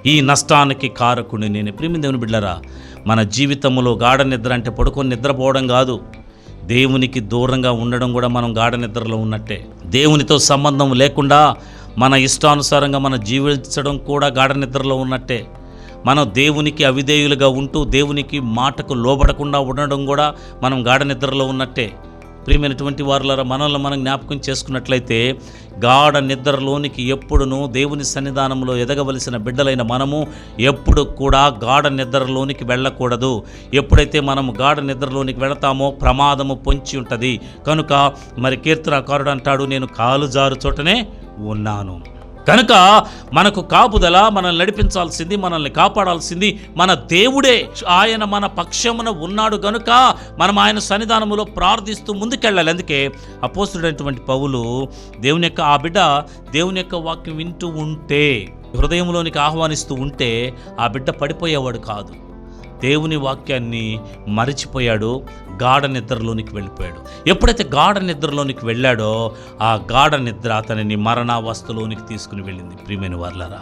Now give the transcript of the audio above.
ఈ నష్టానికి కారకుని నేను. ప్రియమైన దేవుని బిడ్డలారా, మన జీవితంలో గాఢ నిద్ర అంటే పడుకొని నిద్రపోవడం కాదు, దేవునికి దూరంగా ఉండడం కూడా మనం గాఢ నిద్రలో ఉన్నట్టే. దేవునితో సంబంధం లేకుండా మన ఇష్టానుసారంగా మనం జీవించడం కూడా గాఢ నిద్రలో ఉన్నట్టే. మనం దేవునికి అవిధేయులుగా ఉంటూ దేవునికి మాటకు లోబడకుండా ఉండడం కూడా మనం గాఢ నిద్రలో ఉన్నట్టే. ప్రియమైనటువంటి వారులారా, మనల్ని మనం జ్ఞాపకం చేసుకున్నట్లయితే గాఢ నిద్రలోనికి ఎప్పుడునూ దేవుని సన్నిధానంలో ఎదగవలసిన బిడ్డలైన మనము ఎప్పుడు కూడా గాఢ నిద్రలోనికి వెళ్ళకూడదు. ఎప్పుడైతే మనము గాఢ నిద్రలోనికి వెళతామో ప్రమాదము పొంచి ఉంటుంది. కనుక మరి కీర్తనకారుడు అంటాడు, నేను కాలు జారు చోటనే ఉన్నాను. కనుక మనకు కాపుదల, మనల్ని నడిపించాల్సింది, మనల్ని కాపాడాల్సింది మన దేవుడే. ఆయన మన పక్షమున ఉన్నాడు గనుక మనం ఆయన సన్నిధానములో ప్రార్థిస్తూ ముందుకెళ్ళాలి. అందుకే అపోస్తుడైనటువంటి పౌలు ఆ బిడ్డ దేవుని యొక్క వాక్యం వింటూ ఉంటే, హృదయంలోనికి ఆహ్వానిస్తూ ఉంటే ఆ బిడ్డ పడిపోయేవాడు కాదు. దేవుని వాక్యాన్ని మరిచిపోయాడు, గాఢ నిద్రలోనికి వెళ్ళిపోయాడు. ఎప్పుడైతే గాఢ నిద్రలోనికి వెళ్ళాడో ఆ గాఢ నిద్ర అతనిని మరణావస్థలోనికి తీసుకుని వెళ్ళింది. ప్రియమైన వారలారా,